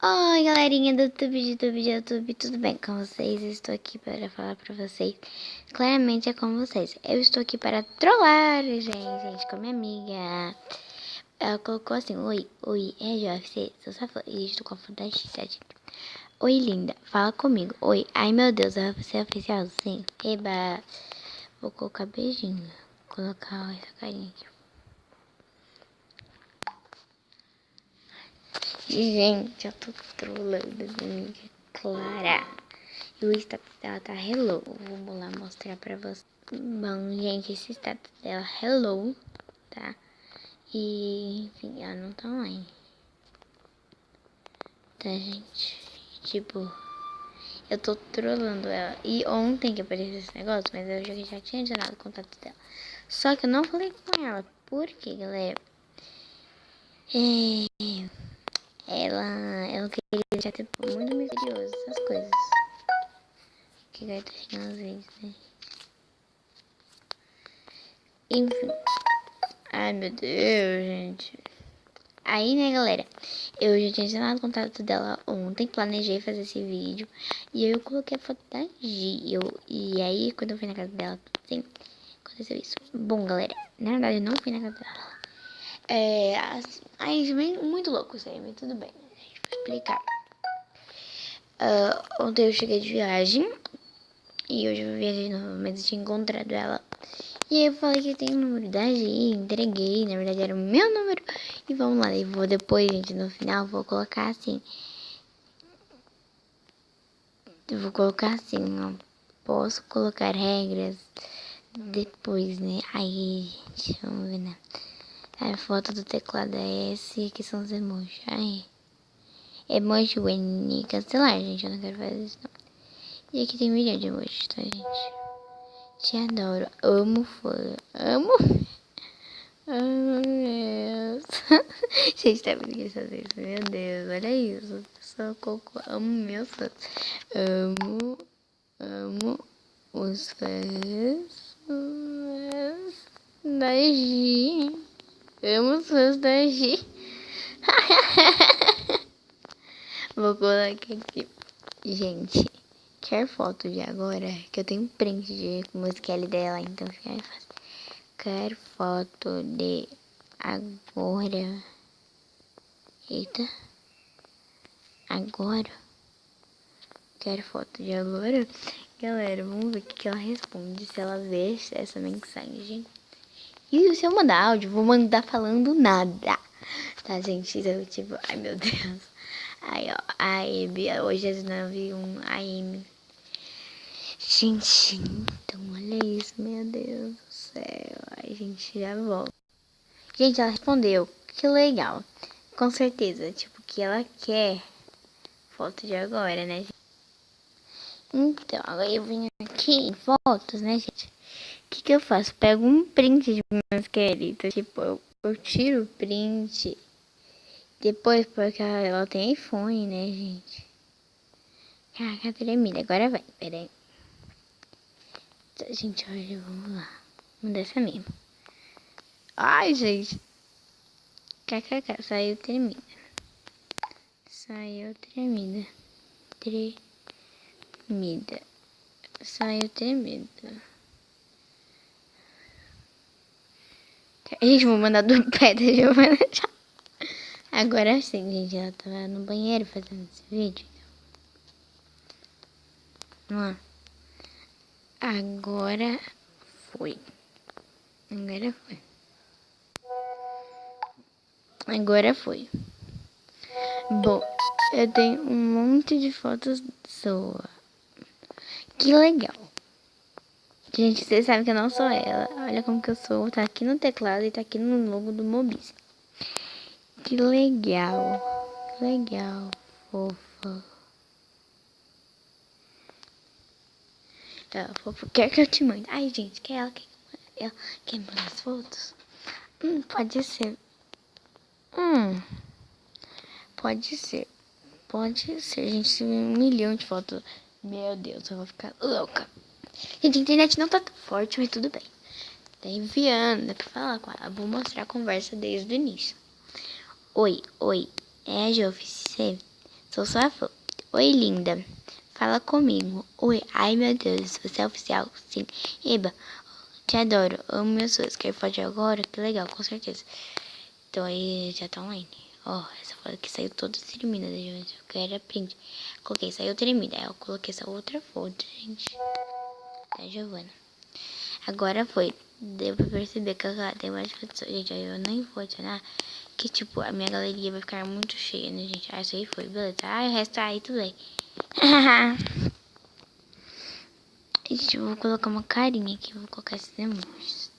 Oi, galerinha do YouTube, tudo bem com vocês? Eu estou aqui para falar para vocês. Claramente é com vocês. Eu estou aqui para trollar, gente, com minha amiga. Ela colocou assim: Oi, é Jovem, sou sua fã. E estou com a foto da X7. Oi, linda, fala comigo. Oi, ai meu Deus, você é oficial? Sim, eba. Vou colocar beijinho. Vou colocar essa carinha aqui. Gente, eu tô trolando a minha amiga Clara. E o status dela tá hello. Vou lá mostrar pra vocês. Bom, gente, esse status dela hello, tá? E, enfim, ela não tá online. Tá, gente? Tipo, eu tô trolando ela. E ontem que apareceu esse negócio, mas eu já tinha adicionado o contato dela. Só que eu não falei com ela. Por quê, galera? Ela queria deixar tipo, muito misterioso essas coisas. Que vai estar às vezes, né? Enfim. Ai, meu Deus, gente. Aí, né, galera? Eu já tinha ensinado o contato dela ontem. Planejei fazer esse vídeo. E aí eu coloquei a foto da Gi. E aí, quando eu fui na casa dela, assim, aconteceu isso. Bom, galera, na verdade eu não fui na casa dela. Aí, muito louco isso aí, mas tudo bem. Deixa eu explicar. Ontem eu cheguei de viagem. E hoje eu viajei de novo, mas eu tinha encontrado ela. E aí eu falei que tem o número da Gi, entreguei, na verdade era o meu número. E vamos lá, eu vou depois, gente, no final, vou colocar assim. Eu vou colocar assim, não posso colocar regras depois, né? Aí, gente, vamos ver, né? A foto do teclado é esse, aqui são os emojis. Aí, emoji N, cancelar, gente, eu não quero fazer isso não. E aqui tem 1 milhão de emojis, tá, gente? Te adoro, amo fã, amo. Ai, meu Deus. Gente, tá muito engraçado isso. Meu Deus, olha isso. Só cocô. Amo meus fãs. Amo os fãs da Gi. Amo os fãs da Gi. Vou colocar aqui. Gente, quer foto de agora? Que eu tenho print de música L dela, então fica mais fácil. Quer foto de agora? Eita. Agora? Quero foto de agora? Galera, vamos ver o que ela responde. Se ela vê essa mensagem. E se eu mandar áudio, vou mandar falando nada. Tá, gente? Então, tipo, ai meu Deus. Aí, ó. AM. Hoje às 9h01 AM. Gente, então olha isso. Meu Deus do céu. Ai, gente, já volto. Gente, ela respondeu. Que legal. Com certeza. Tipo, que ela quer foto de agora, né? Então, agora eu vim aqui em fotos, né, gente? O que eu faço? Pego um print de meus queridos. Tipo, eu tiro o print. Depois, porque ela tem iPhone, né, gente? Caraca, tremida. Agora vai, peraí. Gente, olha, vamos lá. Vamos dessa mesmo. Ai, gente. KKK, saiu tremida. Saiu tremida. Tremida. Saiu tremida. Gente, vou mandar do pé da Giovanna Chaves. Agora sim, gente. Ela tava no banheiro fazendo esse vídeo. Vamos lá. Agora foi. Agora foi. Agora foi. Bom, eu tenho um monte de fotos sua. Que legal. Gente, vocês sabem que eu não sou ela. Olha como que eu sou. Tá aqui no teclado e tá aqui no logo do Mobis. Que legal. Legal, fofa. Fofa, quer que eu te mande? Ai, gente, quer ela? Ela quer mandar as fotos? Pode ser. Pode ser. Pode ser, gente. Tem 1 milhão de fotos. Meu Deus, eu vou ficar louca. Gente, a internet não tá tão forte, mas tudo bem. Tá enviando, dá pra falar com ela. Vou mostrar a conversa desde o início. Oi, é a Jofi, Sou sua fã. Oi, linda. Fala comigo. Oi, ai meu Deus, você é oficial? Sim. Eba, te adoro. Amo meus fãs. Quer foto agora? Que legal, com certeza. Então aí já tá online. Ó, essa foto aqui saiu toda tremida, gente. Eu quero a print. Coloquei, saiu tremida. Aí eu coloquei essa outra foto, gente. Da Giovanna. Agora foi. Deu pra perceber que ela tem mais fotos. Gente, aí eu nem vou adicionar. Que tipo, a minha galeria vai ficar muito cheia, né, gente? Ah, isso aí foi, beleza. Ah, o resto aí, tudo bem. Gente, eu vou colocar uma carinha aqui. Vou colocar esses emojis.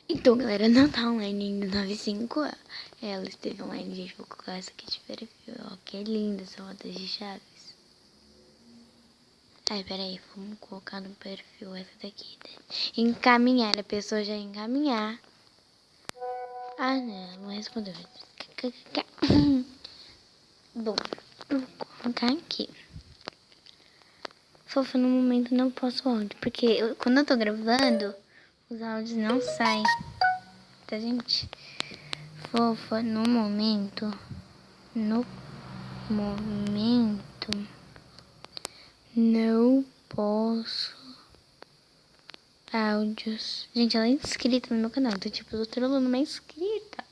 Então, galera, não tá online ainda 95. Ela esteve online, gente. Vou colocar essa aqui de perfil. Ó, que linda essa foto de Chaves. Ai, peraí, vamos colocar no perfil essa daqui. Encaminhar, a pessoa já encaminhar. Ah, não, não respondeu. Bom, vou colocar aqui. Fofa, no momento não posso áudio, porque quando eu tô gravando, os áudios não saem. Tá, gente? Fofa, no momento não posso áudios. Gente, ela é inscrita no meu canal, então tipo, eu tô trolando uma inscrita.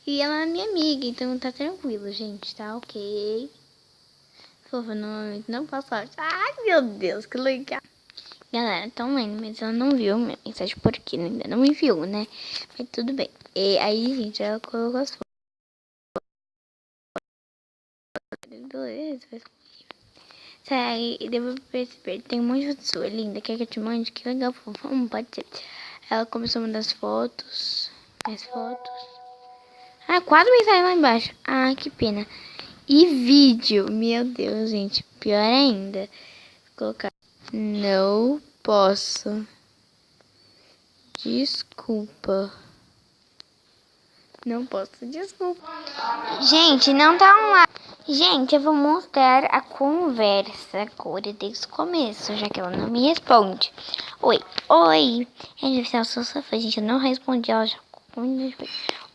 E ela é minha amiga, então tá tranquilo, gente, tá ok. Fofa, no momento não posso áudios. Ai, meu Deus, que legal. Galera, tá online, mas ela não viu minha mensagem porque ainda não me viu, né? Mas tudo bem. E aí, gente, ela colocou as fotos. Beleza, faz. Sai, e devo perceber. Tem um monte de foto sua linda. Quer que eu te mande? Que legal, fofa. Pode ser. Ela começou a mandar as fotos. Mais fotos. Ah, 4 mensagens lá embaixo. Ah, que pena. E vídeo. Meu Deus, gente. Pior ainda. Vou colocar. Não posso. Desculpa. Não posso, desculpa. Gente, não tá online. Gente, eu vou mostrar a conversa agora desde o começo, já que ela não me responde. Oi, oi. Eu sou sua fã, gente, eu não respondi, ela já...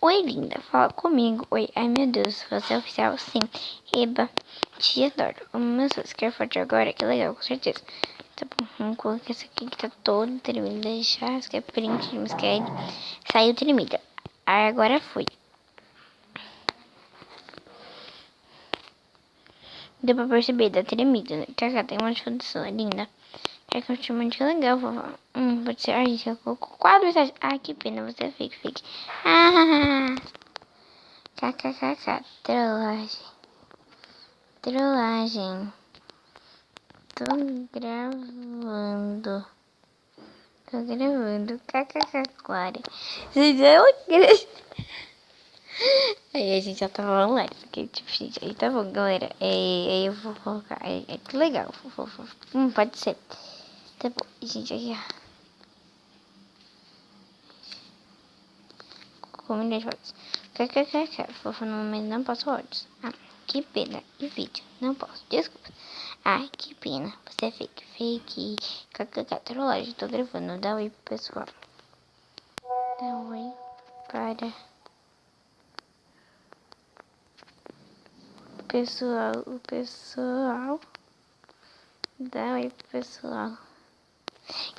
Oi, linda, fala comigo. Oi, ai meu Deus, você é oficial? Sim. Eba, te adoro. Meu Deus, quer foto agora? Que legal, com certeza. Tá bom, vamos colocar essa aqui que tá toda tremida. Deixar, isso aqui é print, não esquece. Saiu tremida. Aí agora foi. Deu pra perceber, dá tremida, né? Cá, tem uma foto linda. Quer que eu te mande? Que legal, vovó. Pode ser. Ai, já colocou 4 mensagens. Ai, que pena, você é fake. Ah, kkkk. Trollagem. Trollagem. Tô gravando. Kkk, claro. Gente, eu aí a gente já tava online, porque, tipo, gente, aí tá bom, galera. Aí eu vou colocar. Que legal. Pode ser. Tá bom, gente, aqui, ó. Combinei de fotos. Kkkk. Fofa, no momento não posso áudios. Ah, que pena. E vídeo. Não posso. Desculpa. Ai, que pena. Você é fake. Fake. Kkk. Trollagem. Tô gravando. Dá oi pro pessoal. Dá oi para o pessoal. Dá oi pro pessoal.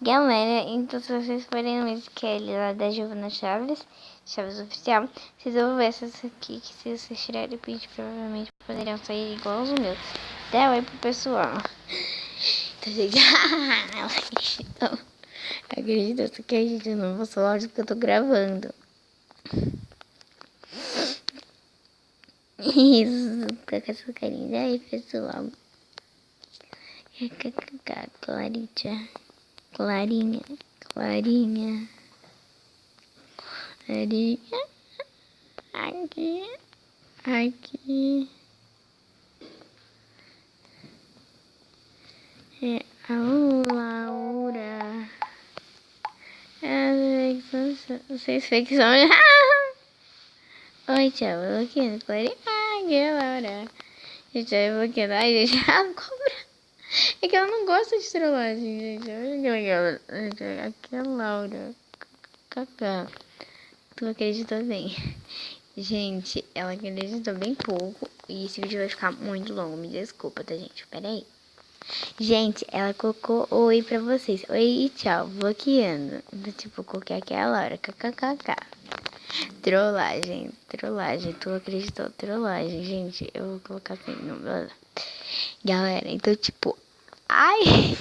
Galera, então se vocês forem no inscreva lá da Giovanna Chaves, Chaves Oficial, vocês vão ver essas aqui, que se vocês tirarem o print, provavelmente poderão sair igual os meus. Dá oi pro pessoal. Então, gente, não acredito que a gente não postou áudio porque eu tô gravando. Isso, com essa carinha aí, pessoal. Clarinha. Clarinha. Aqui. É a Laura. Vocês fake são. Oi, tchau. Bloqueando. Clarinha. Que Laura. Gente, eu bloqueando. Ai, gente, ela cobra. É que ela não gosta de trollagem, gente. Olha que legal. Aqui é a Laura. Cacá. Tu acreditou bem. Gente, ela acreditou bem pouco. E esse vídeo vai ficar muito longo. Me desculpa, tá, gente? Pera aí. Gente, ela colocou oi pra vocês. Oi e tchau. Bloqueando. Tipo, coloquei aquela hora. KKKK. Trollagem. Trollagem. Tu acreditou? Trollagem. Gente, eu vou colocar assim. Não, galera, então, tipo... Ai...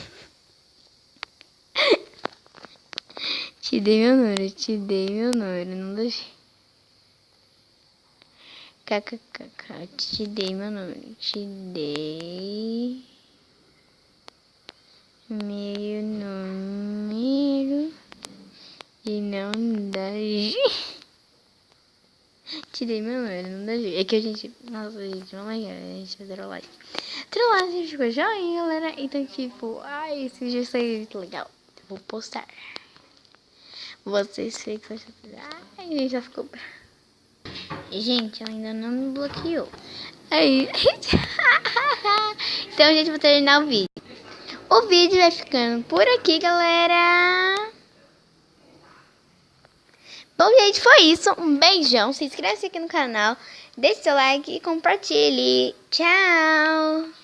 Te dei meu número. Te dei meu número. Não deixei. KKKK. Te dei meu número. Te dei... meu número e não dá te dei meu número, não dá é que a gente, nossa gente, oh my god, a gente vai trollagem. Trollagem, a gente ficou joinha, galera. Então tipo, ai, esse vídeo saiu muito legal, eu vou postar. Vocês ficam, ai, a gente já ficou. Gente, ela ainda não me bloqueou. Aí, então gente, vou terminar o vídeo. O vídeo vai ficando por aqui, galera. Bom, gente, foi isso. Um beijão. Se inscreve aqui no canal. Deixe seu like e compartilhe. Tchau!